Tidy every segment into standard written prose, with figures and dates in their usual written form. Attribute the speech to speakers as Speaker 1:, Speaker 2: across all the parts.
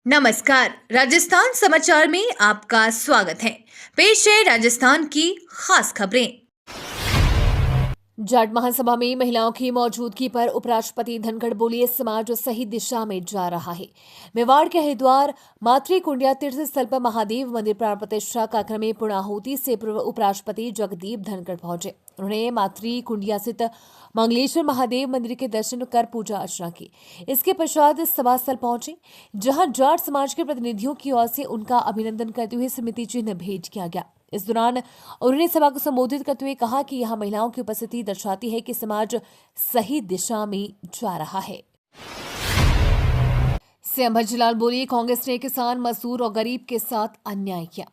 Speaker 1: नमस्कार, राजस्थान समाचार में आपका स्वागत है। पेश है राजस्थान की खास खबरें।
Speaker 2: जाट महासभा में महिलाओं की मौजूदगी पर उपराष्ट्रपति धनखड़ बोले, समाज सही दिशा में जा रहा है। मेवाड़ के हरिद्वार मातृ कुंडिया तीर्थ स्थल पर महादेव मंदिर प्राण प्रतिष्ठा कार्यक्रम में पूर्णाहुति से पूर्व उपराष्ट्रपति जगदीप धनखड़ पहुंचे। उन्होंने मातृ कुंडिया स्थित मंगलेश्वर महादेव मंदिर के दर्शन कर पूजा अर्चना की। इसके पश्चात सभा स्थल पहुंचे, जहां जाट समाज के प्रतिनिधियों की ओर से उनका अभिनंदन करते हुए स्मृति चिन्ह भेंट किया गया। इस दौरान उन्होंने सभा को संबोधित करते हुए कहा कि यहां महिलाओं की उपस्थिति दर्शाती है कि समाज सही दिशा में जा रहा है। सीएम भजनलाल बोले, कांग्रेस ने किसान, मजदूर और गरीब के साथ अन्याय किया।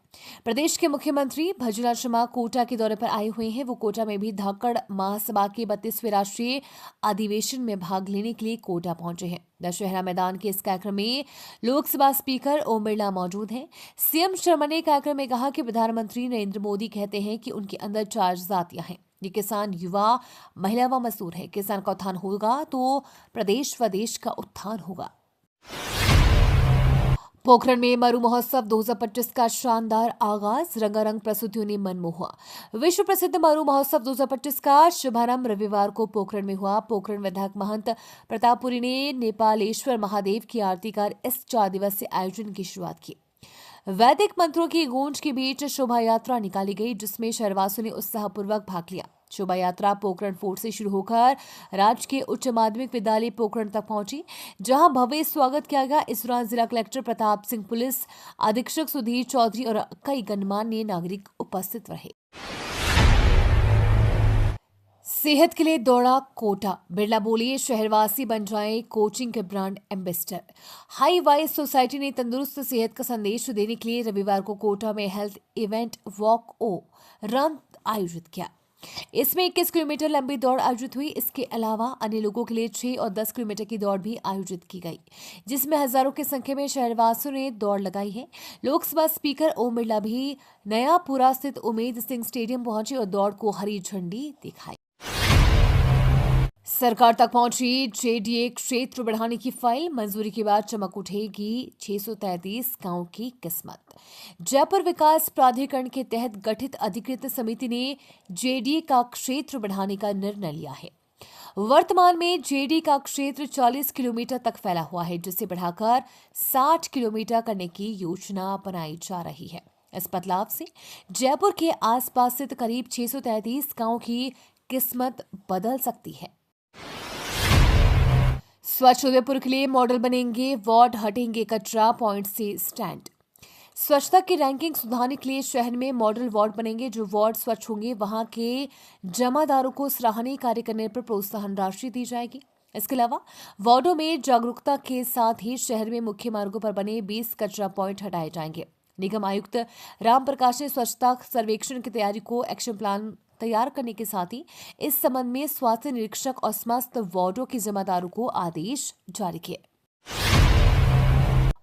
Speaker 2: प्रदेश के मुख्यमंत्री भजनलाल शर्मा कोटा के दौरे पर आए हुए हैं। वो कोटा में भी धाकड़ महासभा के 32वें राष्ट्रीय अधिवेशन में भाग लेने के लिए कोटा पहुंचे हैं। दशहरा मैदान के इस कार्यक्रम में लोकसभा स्पीकर ओम बिरला मौजूद हैं। सीएम शर्मा ने कार्यक्रम में कहा कि प्रधानमंत्री नरेंद्र मोदी कहते हैं कि उनके अंदर 4 जातियां हैं। ये किसान, युवा, महिला व मजदूर है। किसान का उत्थान होगा तो प्रदेश व देश का उत्थान होगा। पोखरण में मरु महोत्सव 2025 का शानदार आगाज, रंगारंग प्रस्तुतियों ने मन मोहा। विश्व प्रसिद्ध मरु महोत्सव 2025 का शुभारंभ रविवार को पोखरण में हुआ। पोखरण विधायक महंत प्रतापपुरी ने नेपालेश्वर महादेव की आरती कर इस 4 दिवसीय आयोजन की शुरुआत की। वैदिक मंत्रों की गूंज के बीच शोभा यात्रा निकाली गई, जिसमें शहरवासियों ने उत्साहपूर्वक भाग लिया। शोभा यात्रा पोखरण फोर्ट से शुरू होकर राजकीय उच्च माध्यमिक विद्यालय पोखरण तक पहुंची, जहां भव्य स्वागत किया गया। इस दौरान जिला कलेक्टर प्रताप सिंह, पुलिस अधीक्षक सुधीर चौधरी और कई गणमान्य नागरिक उपस्थित रहे। सेहत के लिए दौड़ा कोटा, बिरला बोले, शहरवासी बन जाएं कोचिंग के brand ambassador. High wise society ने तंदुरुस्त सेहत का संदेश देने के लिए रविवार को कोटा में हेल्थ इवेंट वॉक ओ रन आयोजित किया। इसमें 21 किलोमीटर लंबी दौड़ आयोजित हुई। इसके अलावा अन्य लोगों के लिए 6 और 10 किलोमीटर की दौड़ भी आयोजित की गई, जिसमें हजारों की संख्या में शहरवासियों ने दौड़ लगाई है। लोकसभा स्पीकर ओम बिरला भी नयापुरा स्थित उमेद सिंह स्टेडियम पहुंचे और दौड़ को हरी झंडी दिखाई। सरकार तक पहुंची जेडीए क्षेत्र बढ़ाने की फाइल, मंजूरी के बाद चमक उठेगी 633 गांव की किस्मत। जयपुर विकास प्राधिकरण के तहत गठित अधिकृत समिति ने जेडीए का क्षेत्र बढ़ाने का निर्णय लिया है। वर्तमान में जेडीए का क्षेत्र 40 किलोमीटर तक फैला हुआ है, जिसे बढ़ाकर 60 किलोमीटर करने की योजना बनाई जा रही है। इस बदलाव से जयपुर के आसपास स्थित करीब 633 गांव की किस्मत बदल सकती है। स्वच्छ उदयपुर के लिए मॉडल बनेंगे वार्ड, हटेंगे कचरा पॉइंट से स्टैंड। स्वच्छता की रैंकिंग सुधारने के लिए शहर में मॉडल वार्ड बनेंगे। जो वार्ड स्वच्छ होंगे, वहां के जमादारों को सराहनीय कार्य करने पर प्रोत्साहन राशि दी जाएगी। इसके अलावा वार्डों में जागरूकता के साथ ही शहर में मुख्य मार्गों पर बने 20 कचरा पॉइंट हटाए जाएंगे। निगम आयुक्त राम प्रकाश ने स्वच्छता सर्वेक्षण की तैयारी को एक्शन प्लान तैयार करने के साथ ही इस संबंध में स्वास्थ्य निरीक्षक और समस्त वार्डों के जिम्मेदारों को आदेश जारी किए।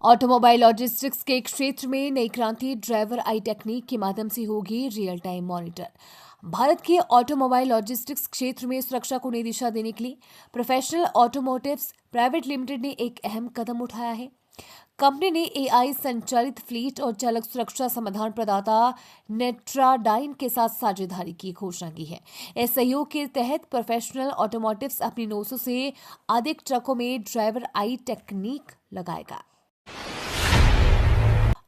Speaker 2: ऑटोमोबाइल लॉजिस्टिक्स के क्षेत्र में नई क्रांति, ड्राइवर आई टेक्निक के माध्यम से होगी रियल टाइम मॉनिटर। भारत के ऑटोमोबाइल लॉजिस्टिक्स क्षेत्र में सुरक्षा को नई दिशा देने के लिए प्रोफेशनल ऑटोमोटिव्स प्राइवेट लिमिटेड ने एक अहम कदम उठाया है। कंपनी ने एआई संचालित फ्लीट और चालक सुरक्षा समाधान प्रदाता नेट्राडाइन के साथ साझेदारी की घोषणा की है। इस सहयोग के तहत प्रोफेशनल ऑटोमोटिव्स अपनी 900 से अधिक ट्रकों में ड्राइवर आई टेक्निक लगाएगा।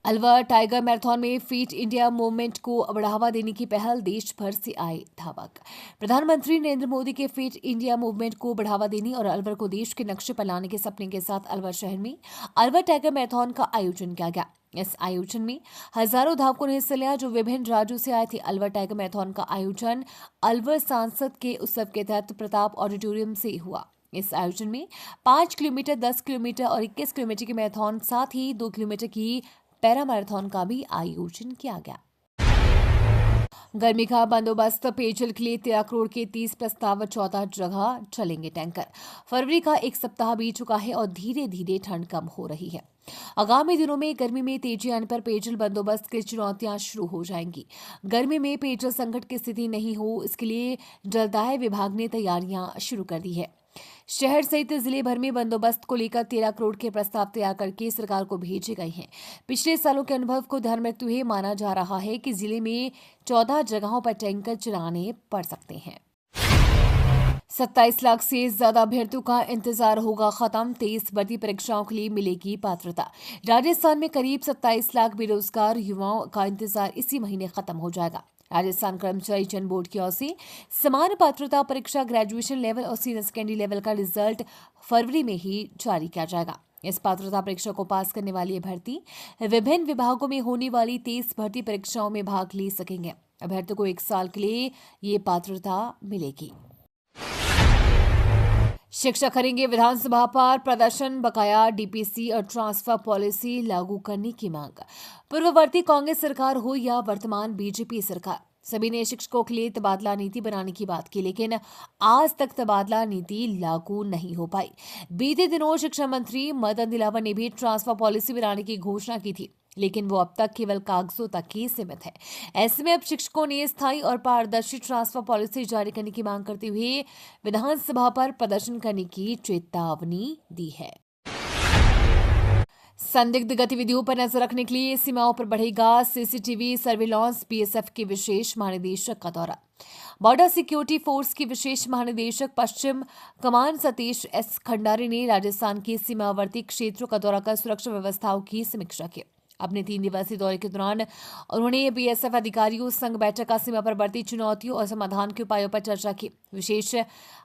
Speaker 2: अलवर टाइगर मैराथन में फिट इंडिया मूवमेंट को बढ़ावा देने की पहल, देश भर से आए धावक। प्रधानमंत्री नरेंद्र मोदी के फिट इंडिया मूवमेंट को बढ़ावा देने और अलवर को देश के नक्शे पर लाने के सपने के साथ अलवर शहर में अलवर टाइगर मैराथन का आयोजन किया गया। इस आयोजन में हजारों धावकों ने हिस्सा लिया, जो विभिन्न राज्यों से आए थे। अलवर टाइगर मैराथन का आयोजन अलवर सांसद के उत्सव के तहत प्रताप ऑडिटोरियम से हुआ। इस आयोजन में 5 किलोमीटर, 10 किलोमीटर और 21 किलोमीटर की मैराथन, साथ ही 2 किलोमीटर की पैरा मैराथन का भी आयोजन किया गया। गर्मी का बंदोबस्त, पेयजल के लिए 13 करोड़ के 30 प्रस्ताव, 14 जगह चलेंगे टैंकर। फरवरी का एक सप्ताह बीत चुका है और धीरे धीरे ठंड कम हो रही है। आगामी दिनों में गर्मी में तेजी आने पर पेयजल बंदोबस्त की चुनौतियां शुरू हो जाएंगी। गर्मी में पेयजल संकट की स्थिति नहीं हो, इसके लिए जलदाय विभाग ने तैयारियां शुरू कर दी है। शहर सहित जिले भर में बंदोबस्त को लेकर 13 करोड़ के प्रस्ताव तैयार करके सरकार को भेजे गए हैं। पिछले सालों के अनुभव को ध्यान में रखते हुए माना जा रहा है कि जिले में 14 जगहों पर टैंकर चलाने पड़ सकते हैं। 27 लाख से ज्यादा अभ्यर्थियों का इंतजार होगा खत्म, 23 भर्ती परीक्षाओं के लिए मिलेगी पात्रता। राजस्थान में करीब 27 लाख बेरोजगार युवाओं का इंतजार इसी महीने खत्म हो जाएगा। राजस्थान कर्मचारी चयन बोर्ड की ओर से समान पात्रता परीक्षा ग्रेजुएशन लेवल और सीनियर सेकेंडरी लेवल का रिजल्ट फरवरी में ही जारी किया जाएगा। इस पात्रता परीक्षा को पास करने वाली अभ्यर्थी विभिन्न विभागों में होने वाली 23 भर्ती परीक्षाओं में भाग ले सकेंगे। अभ्यर्थियों को 1 साल के लिए ये पात्रता मिलेगी। शिक्षक करेंगे विधानसभा पर प्रदर्शन, बकाया डीपीसी और ट्रांसफर पॉलिसी लागू करने की मांग। पूर्ववर्ती कांग्रेस सरकार हो या वर्तमान बीजेपी सरकार, सभी ने शिक्षकों के लिए तबादला नीति बनाने की बात की, लेकिन आज तक तबादला नीति लागू नहीं हो पाई। बीते दिनों शिक्षा मंत्री मदन दिलावर ने भी ट्रांसफर पॉलिसी बनाने की घोषणा की थी, लेकिन वो अब तक केवल कागजों तक ही सीमित है। ऐसे में अब शिक्षकों ने स्थायी और पारदर्शी ट्रांसफर पॉलिसी जारी करने की मांग करते हुए विधानसभा पर प्रदर्शन करने की चेतावनी दी है। संदिग्ध गतिविधियों पर नजर रखने के लिए सीमाओं पर बढ़ेगा सीसीटीवी सर्विलांस। बीएसएफ के विशेष महानिदेशक का दौरा। बॉर्डर सिक्योरिटी फोर्स के विशेष महानिदेशक पश्चिम कमान सतीश एस खंडारी ने राजस्थान के सीमावर्ती क्षेत्रों का दौरा कर सुरक्षा व्यवस्थाओं की समीक्षा की। अपने 3 दिवसीय दौरे के दौरान उन्होंने बीएसएफ अधिकारियों संग बैठक का सीमा पर बढ़ती चुनौतियों और समाधान के उपायों पर चर्चा की। विशेष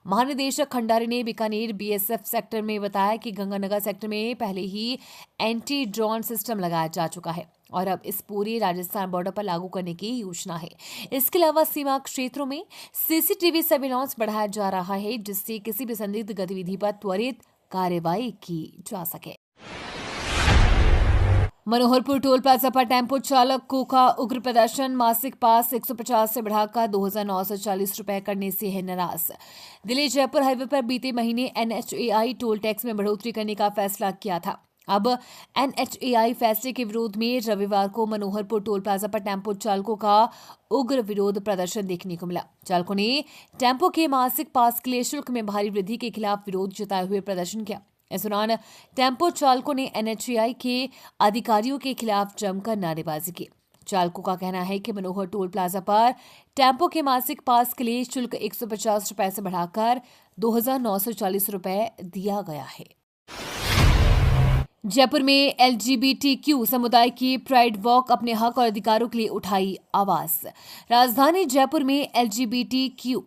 Speaker 2: महानिदेशक खंडारी ने बीकानेर बीएसएफ सेक्टर में बताया कि गंगानगर सेक्टर में पहले ही एंटी ड्रोन सिस्टम लगाया जा चुका है और अब इस पूरे राजस्थान बॉर्डर पर लागू करने की योजना है। इसके अलावा सीमा क्षेत्रों में सीसीटीवी सर्विलांस बढ़ाया जा रहा है, जिससे किसी भी संदिग्ध गतिविधि पर त्वरित कार्रवाई की जा सके। मनोहरपुर टोल प्लाजा पर टेम्पो चालक को का उग्र प्रदर्शन, मासिक पास 150 से बढ़ाकर 2,940 रुपए करने से है नाराज। दिल्ली जयपुर हाईवे पर बीते महीने एनएचएआई टोल टैक्स में बढ़ोतरी करने का फैसला किया था। अब एनएचएआई फैसले के विरोध में रविवार को मनोहरपुर टोल प्लाजा पर टेम्पो चालकों का उग्र विरोध प्रदर्शन देखने को मिला। चालकों ने टेम्पो के मासिक पास के लिए शुल्क में भारी वृद्धि के खिलाफ विरोध जताए हुए प्रदर्शन किया। इस दौरान टेम्पो चालकों ने एनएचएआई के अधिकारियों के खिलाफ जमकर नारेबाजी की। चालकों का कहना है कि मनोहर टोल प्लाजा पर टेम्पो के मासिक पास के लिए शुल्क 150 रुपए से बढ़ाकर 2,940 रुपए दिया गया है। जयपुर में एलजीबीटीक्यू समुदाय की प्राइड वॉक, अपने हक और अधिकारों के लिए उठाई आवाज। राजधानी जयपुर में एलजीबीटीक्यू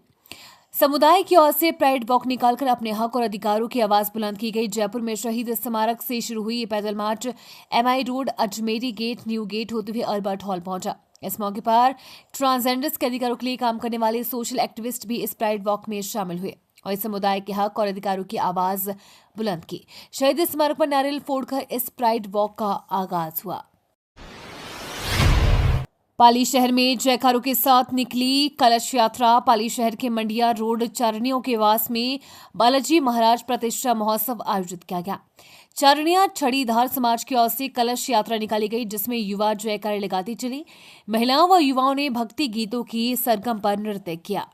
Speaker 2: समुदाय की ओर से प्राइड वॉक निकालकर अपने हक और अधिकारों की आवाज बुलंद की गई। जयपुर में शहीद स्मारक से शुरू हुई ये पैदल march MI road, Ajmeri gate, new gate होते हुए अल्बर्ट हॉल पहुंचा। इस मौके पर ट्रांसजेंडर्स के अधिकारों के लिए काम करने वाले सोशल एक्टिविस्ट भी इस प्राइड वॉक में शामिल हुए और इस समुदाय के हक और अधिकारों की आवाज बुलंद की। शहीद स्मारक पर नारियल फोड़कर इस प्राइड वॉक का आगाज हुआ। पाली शहर में जयकारों के साथ निकली कलश यात्रा। पाली शहर के मंडिया रोड चारणियों के वास में बालाजी महाराज प्रतिष्ठा महोत्सव आयोजित किया गया। चारणिया छड़ीधार समाज की ओर से कलश यात्रा निकाली गई, जिसमें युवा जयकारे लगाते चले। महिलाओं व युवाओं ने भक्ति गीतों की सरगम पर नृत्य किया।